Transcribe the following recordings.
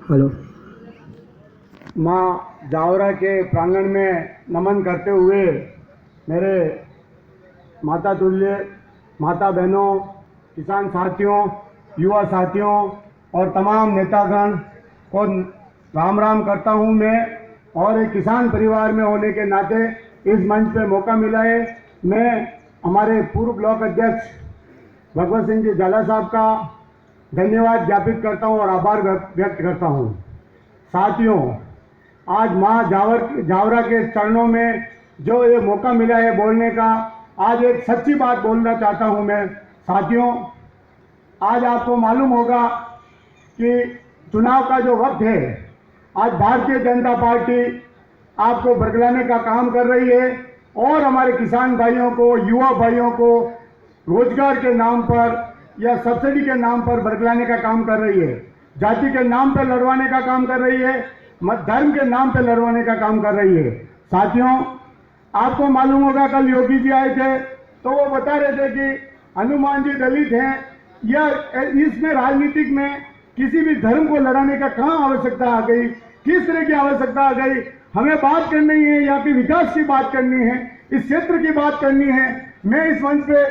Hello. माँ जावरा के प्रांगण में नमन करते हुए मेरे माता तुल्य माता बहनों, किसान साथियों, युवा साथियों और तमाम नेतागण को राम राम करता हूँ मैं। और एक किसान परिवार में होने के नाते इस मंच पे मौका मिला है, मैं हमारे पूर्व ब्लॉक अध्यक्ष भगवत सिंह जी झाला साहब का धन्यवाद ज्ञापित करता हूँ और आभार व्यक्त करता हूँ। साथियों, आज माँ जावरा के चरणों में जो ये मौका मिला है बोलने का, आज एक सच्ची बात बोलना चाहता हूँ मैं। साथियों, आज आपको मालूम होगा कि चुनाव का जो वक्त है, आज भारतीय जनता पार्टी आपको बरगलाने का काम कर रही है और हमारे किसान भाइयों को, युवा भाइयों को रोजगार के नाम पर या सब्सिडी के नाम पर बरगलाने का काम कर रही है, जाति के नाम पर लड़वाने का काम कर रही है, धर्म के नाम पर लड़वाने का काम कर रही है। साथियों, आपको मालूम होगा कल योगी जी आए थे तो वो बता रहे थे कि हनुमान जी दलित हैं, या इसमें राजनीतिक में किसी भी धर्म को लड़ाने का कहाँ आवश्यकता आ गई, किस तरह की आवश्यकता आ गई। हमें बात करनी है, यहाँ के विकास की बात करनी है, इस क्षेत्र की बात करनी है। मैं इस मंच पे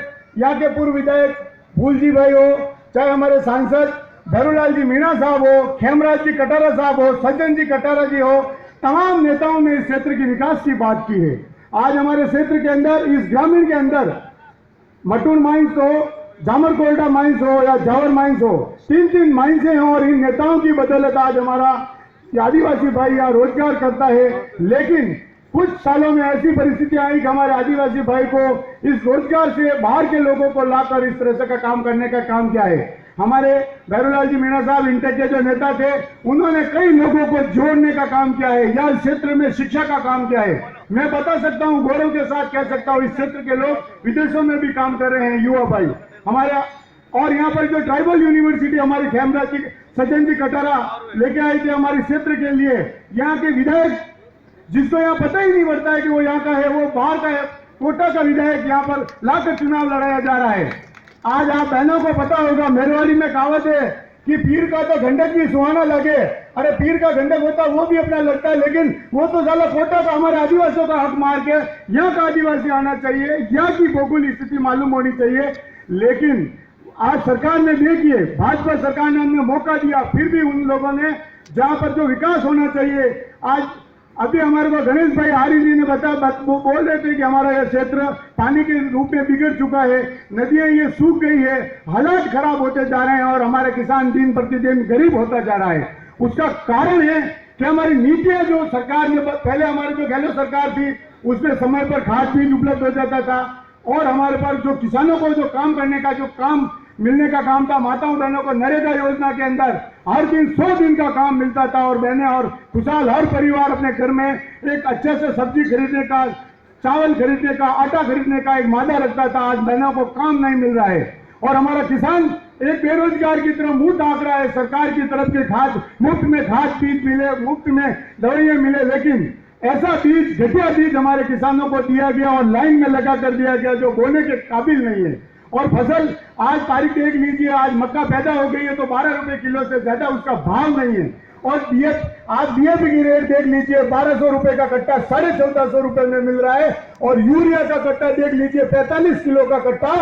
यहाँ के पूर्व विधायक फूल जी भाई हो, चाहे हमारे सांसद भैरूलाल जी मीणा साहब हो, खेमराज जी कटारा साहब हो, सज्जन जी कटारा जी हो, तमाम नेताओं ने इस क्षेत्र के विकास की बात की है। आज हमारे क्षेत्र के अंदर, इस ग्रामीण के अंदर मटून माइंस हो, जामरकोल्डा माइंस हो या जावर माइंस हो, तीन माइंस हैं और इन नेताओं की बदौलत आज हमारा आदिवासी भाई यहाँ रोजगार करता है। लेकिन कुछ सालों में ऐसी परिस्थितियां आई कि हमारे आदिवासी भाई को इस रोजगार से बाहर के लोगों को लाकर इस तरह से का काम करने का काम किया है। हमारे भैरूलाल जी मीणा साहब इंटेक के जो नेता थे, उन्होंने कई लोगों को जोड़ने का काम किया है या इस क्षेत्र में शिक्षा का काम किया है। मैं बता सकता हूं, गौरव के साथ कह सकता हूं, इस क्षेत्र के लोग विदेशों में भी काम कर रहे हैं, युवा भाई हमारे। और यहाँ पर जो ट्राइबल यूनिवर्सिटी हमारी खेमराज जी सज्जन जी कटारा लेके आए थे हमारे क्षेत्र के लिए, यहाँ के विधायक जिसको यहाँ पता ही नहीं पड़ता है कि वो यहाँ का है, वो बाहर का है, कोटा का विधायक यहाँ पर लाकर चुनाव लड़ाया जा रहा है। आज आप बहनों को पता होगा, मेरवाड़ी में कहावत है कि पीर का तो गंडक भी सुहाना लगे। अरे पीर का गंडक होता वो भी अपना लगता है, लेकिन वो तो साला कोटा का हमारे आदिवासियों का हक मार के यहाँ का आदिवासी आना चाहिए, यहाँ की भौगोलिक स्थिति मालूम होनी चाहिए। लेकिन आज सरकार ने देखिए, भाजपा सरकार ने हमने मौका दिया, फिर भी उन लोगों ने जहां पर जो विकास होना चाहिए, आज अभी हमारे को गणेश भाई आर्य जी ने बताया, वो बोल रहे थे कि हमारा यह क्षेत्र पानी के रूप में बिगड़ चुका है, नदियां ये सूख गई है, हालात खराब होते जा रहे हैं और हमारे किसान दिन प्रतिदिन गरीब होता जा रहा है। उसका कारण है कि हमारी नीतियां जो सरकार ने, पहले हमारी जो गहलोत सरकार थी उसमें समय पर खाद बीज उपलब्ध हो जाता था और हमारे पास जो किसानों को जो काम करने का जो काम मिलने का काम था, माताओं बहनों को नरेगा योजना के अंदर हर दिन 100 दिन का काम मिलता था और बहनें और खुशहाल हर परिवार अपने घर में एक अच्छे से सब्जी खरीदने का, चावल खरीदने का, आटा खरीदने का एक मादा रखता था। आज बहनों को काम नहीं मिल रहा है और हमारा किसान एक बेरोजगार की तरफ मुंह ताक रहा है। सरकार की तरफ से खाद, मुफ्त में खाद बीज मिले, मुफ्त में दवाइयां मिले, लेकिन ऐसा बीज, घटिया बीज हमारे किसानों को दिया गया और लाइन में लगा कर दिया गया जो बोने के काबिल नहीं है। और फसल आज तारीख देख लीजिए, आज मक्का पैदा हो गई है तो 12 रुपए किलो से ज्यादा उसका भाव नहीं है। और आज डीएपी की रेट देख लीजिए, 1200 रुपए का कट्टा 1450 रुपए में मिल रहा है और यूरिया का कट्टा देख लीजिए, 45 किलो का कट्टा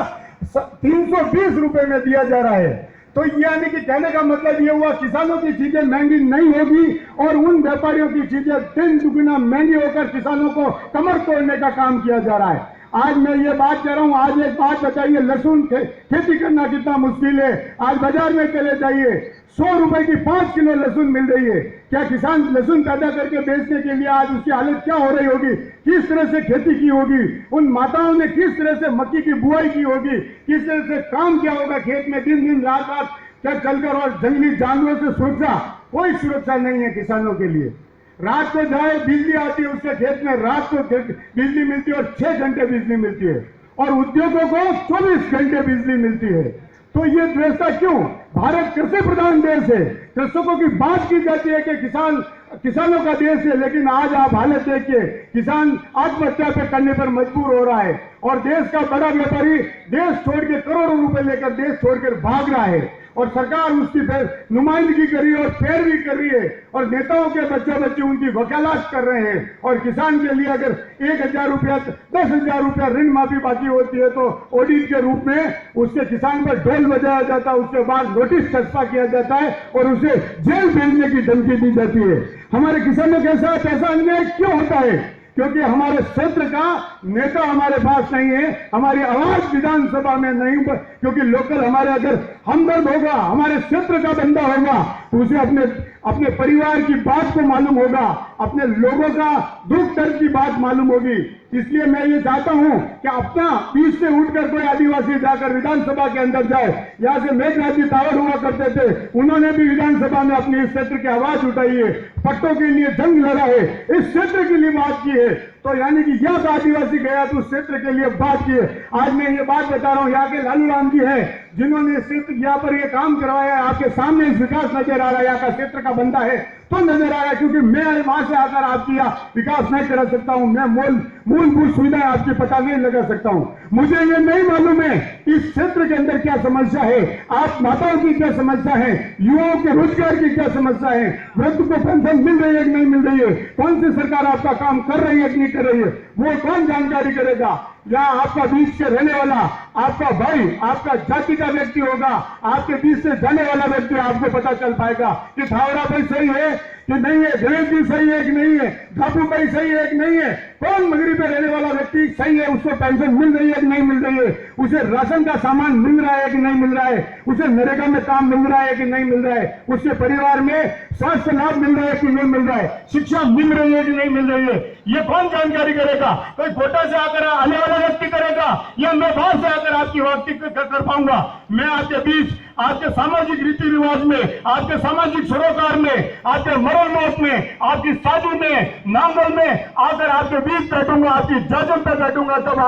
320 रुपए में दिया जा रहा है। तो यानी कि कहने का मतलब ये हुआ, किसानों की चीजें महंगी नहीं होगी और उन व्यापारियों की चीजें 3 दुगुना महंगी होकर किसानों को कमर तोड़ने का काम किया जा रहा है। आज मैं ये बात कह रहा हूं, आज एक बात बताइए, लहसुन खेती करना कितना मुश्किल है। आज बाजार में चले जाइए, 100 रुपए की 5 किलो लहसुन मिल रही है। क्या किसान लहसुन पैदा करके बेचने के लिए आज उसकी हालत क्या हो रही होगी, किस तरह से खेती की होगी, उन माताओं ने किस तरह से मक्की की बुआई की होगी, किस तरह से काम किया होगा खेत में, दिन दिन रात रात क्या चलकर। और जंगली जानवरों से सुरक्षा, कोई सुरक्षा नहीं है किसानों के लिए। रात को जाए, बिजली आती है उसके खेत में, रात को बिजली मिलती है और 6 घंटे बिजली मिलती है और उद्योगों को 24 घंटे बिजली मिलती है। तो ये व्यवस्था क्यों? भारत कृषि प्रधान देश है, कृषकों की बात की जाती है कि किसानों का देश है, लेकिन आज आप हालत देखिए, किसान आत्महत्या पे करने पर मजबूर हो रहा है और देश का बड़ा व्यापारी देश छोड़ के करोड़ों रुपए लेकर देश छोड़कर भाग रहा है और सरकार उसकी नुमाइंदगी कर रही है और पैरवी कर रही है और नेताओं के बच्चे उनकी वकालत कर रहे हैं। और किसान के लिए अगर 1,000 रुपया 10,000 रुपया ऋण माफी बाकी होती है तो ऑडिट के रूप में उसके किसान पर ढोल बजाया जाता है, उसके बाद नोटिस चस्पा किया जाता है और उसे जेल भेजने की धमकी दी जाती है। हमारे किसानों के साथ ऐसा अन्याय क्यों होता है? क्योंकि हमारे क्षेत्र का नेता हमारे पास नहीं है, हमारी आवाज विधानसभा में नहीं, क्योंकि लोकल हमारे अगर हमदर्द होगा, हमारे क्षेत्र का बंदा होगा तो उसे अपने परिवार की बात को मालूम होगा, अपने लोगों का दुख दर्द की बात मालूम होगी। इसलिए मैं ये चाहता हूं कि अपना बीच से उठकर कोई आदिवासी जाकर विधानसभा के अंदर जाए। यहां से मेघराज जी टावर हुआ करते थे, उन्होंने भी विधानसभा में अपनी इस क्षेत्र की आवाज उठाई है, पट्टों के लिए जंग लड़ा है, इस क्षेत्र के लिए बात की है। तो यानी कि यह आदिवासी गया तो उस क्षेत्र के लिए बात की है। आज मैं ये बात बता रहा हूं, यहाँ के लालू राम जी हैं जिन्होंने इस क्षेत्र यहाँ पर ये काम करवाया है, आपके सामने इस विकास नजर आ रहा है, यहाँ का क्षेत्र का बंदा है तो नजर आ रहा है, क्योंकि मैं वहां से आकर आपकी विकास नहीं करा सकता हूं, मैं मूलभूत सुविधाएं आपकी पता नहीं लगा सकता हूं। मुझे ये नहीं मालूम है इस क्षेत्र के अंदर क्या समस्या है, आप माताओं की क्या समस्या है, युवाओं के रोजगार की क्या समस्या है, वृद्ध को पेंशन मिल रही है कि नहीं मिल रही है, कौन सी सरकार आपका काम कर रही है कि नहीं कर रही है, वो कौन जानकारी करेगा। या आपका बीच से रहने वाला आपका भाई, आपका जाति का व्यक्ति होगा, आपके बीच से जाने वाला व्यक्ति, आपको पता चल पाएगा कि थावरा भाई सही है कि नहीं है, गणेश जी सही है कि नहीं है, घापू भाई सही है कि नहीं है, कौन मगरी पे रहने वाला व्यक्ति सही है, उसको पेंशन मिल रही है कि नहीं मिल रही है, उसे राशन का सामान मिल रहा है कि नहीं मिल रहा है, उसे नरेगा में काम मिल रहा है कि नहीं मिल रहा है, उसके परिवार में स्वास्थ्य लाभ मिल रहा है कि नहीं मिल रहा है, शिक्षा मिल रही है कि नहीं मिल रही है, ये कौन जानकारी करेगा? कोई कोटा से आकर आने वाला व्यक्ति करेगा या मैं बाहर से आकर आपकी वार्ता कर पाऊंगा? मैं आपके बीच, आपके सामाजिक रीति रिवाज में, आपके सामाजिक सरोकार में, आपके मरल मौत में, आपकी साजू में, नांगल में आकर आपके बीच बैठूंगा, आपकी जाजम पे बैठूंगा, तब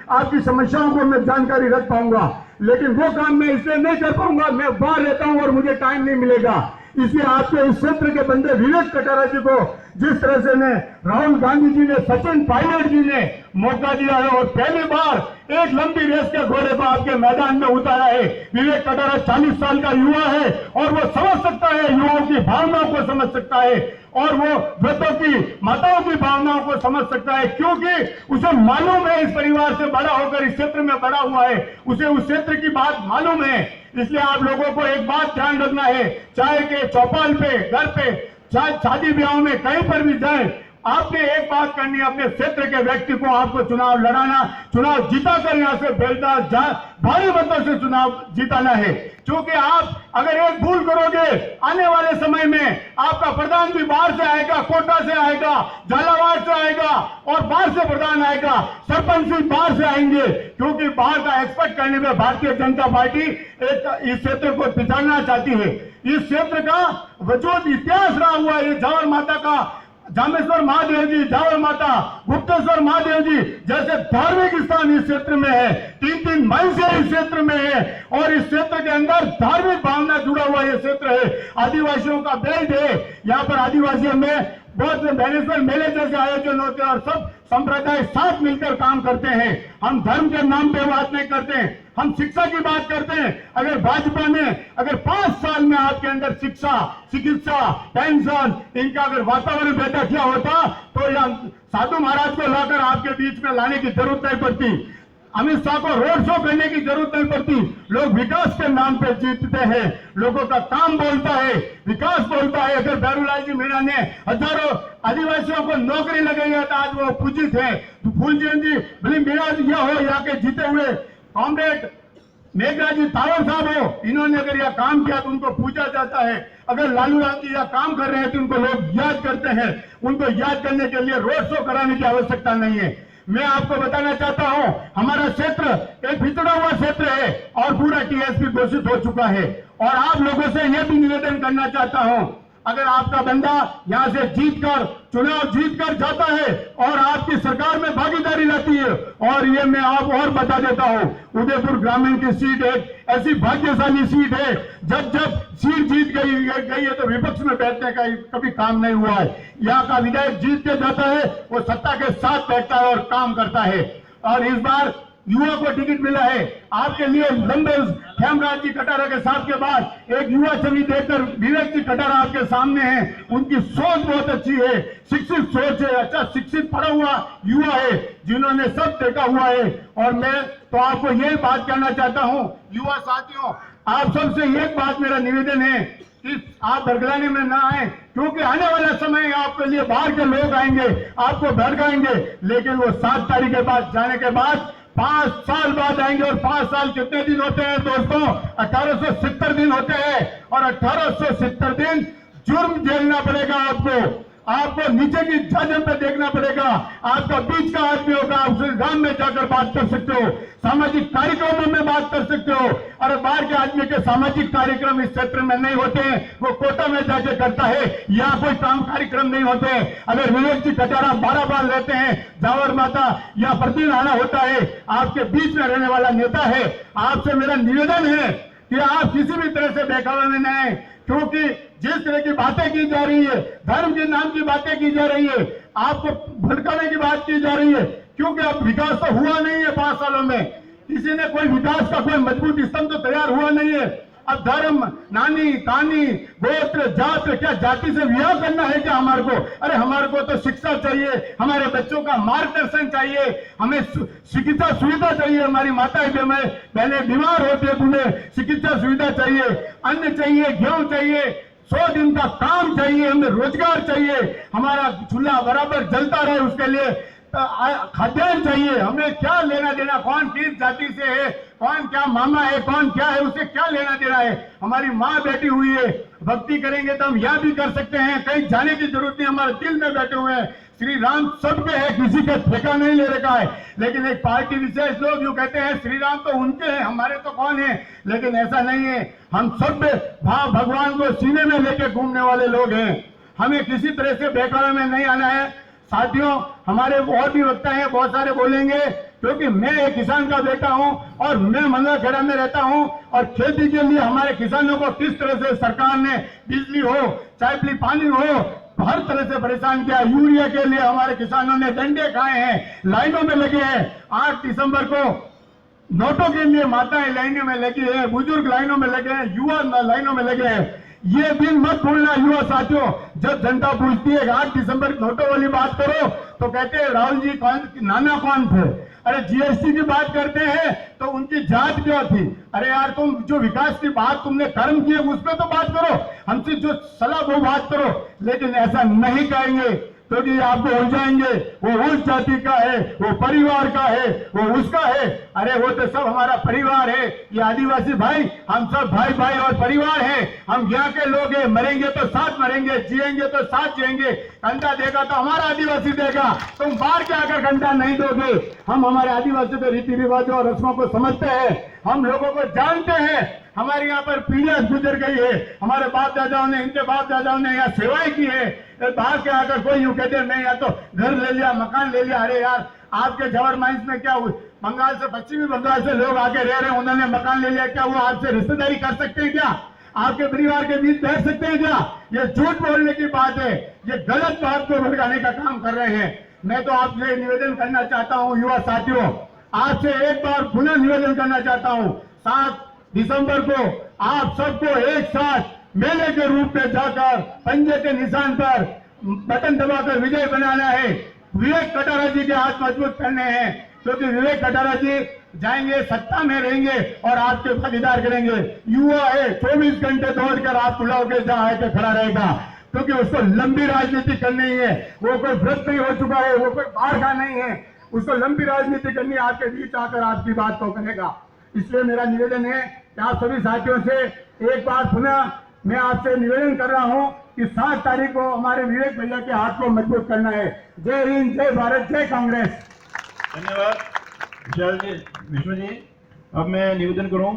आपकी समस्याओं को मैं जानकारी रख पाऊंगा। लेकिन वो काम मैं इसलिए नहीं कर पाऊंगा, मैं बाहर रहता हूं और मुझे टाइम नहीं मिलेगा। इसलिए आपके इस क्षेत्र के बंदे विवेक कटारा जी को जिस तरह से ने राहुल गांधी जी ने, सचिन पायलट जी ने मौका दिया है और पहली बार एक लंबी रेस के घोड़े को आपके मैदान में उतारा है। विवेक कटारा 40 साल का युवा है और वो समझ सकता है, युवाओं की भावनाओं को समझ सकता है और वो वृद्धों की, माताओं की भावनाओं को समझ सकता है, क्योंकि उसे मालूम है, इस परिवार से बड़ा होकर इस क्षेत्र में बड़ा हुआ है, उसे उस क्षेत्र की बात मालूम है। इसलिए आप लोगों को एक बात ध्यान रखना है, चाहे के चौपाल पे, घर पे, चाहे शादी ब्याह में, कहीं पर भी जाए, आपने एक बात करनी है, अपने क्षेत्र के व्यक्ति को आपको चुनाव लड़ाना, चुनाव जीता कर यहां से भारी मतों से चुनाव जीताना है। क्योंकि आप अगर एक भूल करोगे, आने वाले समय में आपका प्रधान भी बाहर से आएगा, कोटा से आएगा, झालावाड़ से आएगा और बाहर से प्रधान आएगा, सरपंच भी बाहर से आएंगे, क्योंकि बाहर का एक्सपर्ट करने में भारतीय जनता पार्टी इस क्षेत्र को पिछाड़ना चाहती है। इस क्षेत्र का वजूद इतिहास रहा हुआ है, जावर माता का, जामेश्वर महादेव जी, जावर माता, गुप्तेश्वर महादेव जी जैसे धार्मिक स्थान इस क्षेत्र में है, 3-3 महिषे इस क्षेत्र में है और इस क्षेत्र के अंदर धार्मिक भावना जुड़ा हुआ ये क्षेत्र है। आदिवासियों का बेल्ट है, यहाँ पर आदिवासियों में बहुत से भैनेश्वर मेले जैसे आयोजन होते हैं और सब संप्रदाय साथ मिलकर काम करते हैं। हम धर्म के नाम पे बात नहीं करते हैं, हम शिक्षा की बात करते हैं। अगर भाजपा ने अगर 5 साल में आपके अंदर शिक्षा, चिकित्सा, पेंशन, इनका अगर वातावरण पैदा किया होता तो यह साधु महाराज को लाकर आपके बीच में लाने की जरूरत नहीं पड़ती, अमित शाह को रोड शो करने की जरूरत नहीं पड़ती। लोग विकास के नाम पे जीतते हैं, लोगों का काम बोलता है, विकास बोलता है। अगर बैरूलाल जी मीणा ने हजारों आदिवासियों को नौकरी लगाई है तो आज वो पूजित है। फूलचंद जी भले मीणा जी हो, यहाँ के जीते हुए कॉमरेड मेघराज जी तावर साहब हो, इन्होंने अगर यह काम किया तो उनको पूजा जाता है। अगर लालू राम जी यह काम कर रहे हैं तो उनको लोग याद करते हैं। उनको याद करने के लिए रोड शो कराने की आवश्यकता नहीं है। मैं आपको बताना चाहता हूं, हमारा क्षेत्र एक पिछड़ा हुआ क्षेत्र है और पूरा टीएसपी घोषित हो चुका है। और आप लोगों से यह भी निवेदन करना चाहता हूं, अगर आपका बंदा यहां से जीतकर, चुनाव जीतकर जाता है और आपकी सरकार में भागीदारी लाती है, और ये मैं आप और बता देता हूं, उदयपुर ग्रामीण की सीट एक ऐसी भाग्यशाली सीट है, जब सीट जीत गई है तो विपक्ष में बैठने का कभी काम नहीं हुआ है। यहाँ का विधायक जीत के जाता है, वो सत्ता के साथ बैठता है और काम करता है। और इस बार युवा को टिकट मिला है। आपके लिए लंबे हेमराज जी कटारा के साथ के बाद एक युवा छवि देखकर विवेक जी कटारा आपके सामने हैं। उनकी सोच बहुत अच्छी है, शिक्षित सोच है, अच्छा शिक्षित पढ़ा हुआ युवा है जिन्होंने सब देखा हुआ है। और मैं तो आपको यही बात कहना चाहता हूं, युवा साथियों, आप सबसे एक बात मेरा निवेदन है कि आप भड़कलाने में ना आए, क्योंकि आने वाला समय आपके लिए बाहर के लोग आएंगे, आपको भड़काएंगे, लेकिन वो 7 तारीख के बाद जाने के बाद 5 साल बाद आएंगे। और 5 साल कितने दिन होते हैं दोस्तों? 1870 दिन होते हैं। और 1870 दिन जुर्म झेलना पड़ेगा आपको नीचे की जजन पे देखना पड़ेगा। आपका बीच का आदमी होगा, आप गांव में जाकर बात कर सकते हो, सामाजिक कार्यक्रमों में बात कर सकते हो। और बाहर के आदमी के सामाजिक कार्यक्रम इस क्षेत्र में नहीं होते हैं, वो कोटा में जाके करता है, यहाँ कोई काम कार्यक्रम नहीं होते हैं। अगर विवेक जी कटारा 12 बार रहते हैं, जावर माता या प्रतिदिन आना होता है, आपके बीच में रहने वाला नेता है। आपसे मेरा निवेदन है कि आप किसी भी तरह से बहकावे में न आए, क्योंकि जिस तरह की बातें की जा रही है, धर्म के नाम की बातें की जा रही है, आपको भड़काने की बात की जा रही है, क्योंकि अब विकास तो हुआ नहीं है 5 सालों में। किसी ने कोई विकास का कोई मजबूत स्तंभ तो तैयार हुआ नहीं है। अब धर्म, नानी तानी, गोत्र, जात, क्या जाति से विवाह करना है क्या हमारे को? अरे हमारे को तो शिक्षा चाहिए, हमारे बच्चों का मार्गदर्शन चाहिए, हमें चिकित्सा सुविधा चाहिए। हमारी माताएं पहले बीमार होते हैं, उन्हें चिकित्सा सुविधा चाहिए, अन्न चाहिए, गेहूं चाहिए, 100 दिन का काम चाहिए, हमें रोजगार चाहिए, हमारा चूल्हा बराबर जलता रहे, उसके लिए खाद्यान्न चाहिए। हमें क्या लेना देना, कौन किस जाति से है, कौन क्या मामा है, कौन क्या है, उसे क्या लेना देना है? हमारी माँ बैठी हुई है, भक्ति करेंगे तो हम यह भी कर सकते हैं, कहीं जाने की जरूरत नहीं, हमारे दिल में बैठे हुए हैं। श्री राम सबके है, किसी का ठेका नहीं ले रखा है। लेकिन एक पार्टी विशेष लोग जो कहते हैं श्री राम तो उनके हैं, हमारे तो कौन है? लेकिन ऐसा नहीं है, हम सब भगवान को सीने में लेके घूमने वाले लोग हैं। हमें किसी तरह से बहकावे में नहीं आना है। साथियों, हमारे और भी वक्ता हैं, बहुत सारे बोलेंगे, क्योंकि मैं एक किसान का बेटा हूं और मैं मंगलखेड़ा में रहता हूं। और खेती के लिए हमारे किसानों को किस तरह से सरकार ने बिजली हो चाहे पानी हो हर तरह से परेशान किया। यूरिया के लिए हमारे किसानों ने डंडे खाए हैं, लाइनों में लगे हैं। 8 दिसंबर को नोटों के लिए माताएं लाइनों में लगी है, बुजुर्ग लाइनों में लगे हैं, युवा लाइनों में लगे हैं। ये दिन मत भूलना युवा साथियों, जब जनता पूछती है 8 दिसंबर नोटों वाली बात करो तो कहते हैं राहुल जी नाना कौन थे? अरे जीएसटी की बात करते हैं तो उनकी जात क्या थी? अरे यार, तुम जो विकास की बात तुमने कर्म किए उस पर तो बात करो, हमसे जो सलाह वो बात करो। लेकिन ऐसा नहीं कहेंगे, क्योंकि आपको उलझाएंगे, वो उस जाति का है, वो परिवार का है, वो उसका है। अरे वो तो सब हमारा परिवार है, ये आदिवासी भाई, हम सब भाई भाई और परिवार हैं। हम यहाँ के लोग हैं, मरेंगे तो साथ मरेंगे, जिएंगे तो साथ जिएंगे। कंधा देगा तो हमारा आदिवासी देगा, तुम बाहर के आकर कंधा नहीं दोगे। हम हमारे आदिवासी के रीति रिवाजों और रस्मों को समझते हैं, हम लोगों को जानते हैं। हमारे यहाँ पर पीढ़ियां गुजर गई है, हमारे बाप दादाओं ने, इनके बाप दादाओं ने यहाँ सेवाएं की है। बाहर के आकर कोई यूं कहते नहीं, या तो घर ले लिया, मकान ले लिया। अरे यार, आपके जवर माइंस में क्या हुआ? बंगाल से, पश्चिमी बंगाल से लोग आके रह रहे हैं, उन्होंने मकान ले लिया, क्या वो आपसे रिश्तेदारी कर सकते हैं क्या? आपके परिवार के बीच बैठ सकते हैं क्या? ये झूठ बोलने की बात है, ये गलत बात को भड़काने का काम कर रहे हैं। मैं तो आपसे निवेदन करना चाहता हूँ युवा साथियों, आपसे एक बार पुनः निवेदन करना चाहता हूँ, 7 दिसंबर को आप सबको एक साथ मेले के रूप में जाकर पंजे के निशान पर बटन दबाकर विजय बनाना है। विवेक कटारा जी के हाथ मजबूत करने हैं, क्योंकि विवेक कटारा जी जाएंगे, सत्ता में रहेंगे और आपके भागीदार करेंगे। युवा है, 24 घंटे दौड़कर आप बुलाओगे जहां आके खड़ा रहेगा, क्योंकि उसको लंबी राजनीति करनी है। वो कोई भ्रष्ट नहीं हो चुका है, वो कोई बाहर का नहीं है, उसको लंबी राजनीति करनी है, आपके बीच आकर आपकी बात को करेगा। इसलिए मेरा निवेदन है कि आप सभी साथियों से एक बार पुनः मैं आपसे निवेदन कर रहा हूं कि 7 तारीख को हमारे विवेक भैया के हाथ को मजबूत करना है। जय हिंद, जय भारत, जय कांग्रेस। धन्यवाद विशाल जी, विष्णु जी। अब मैं निवेदन करूं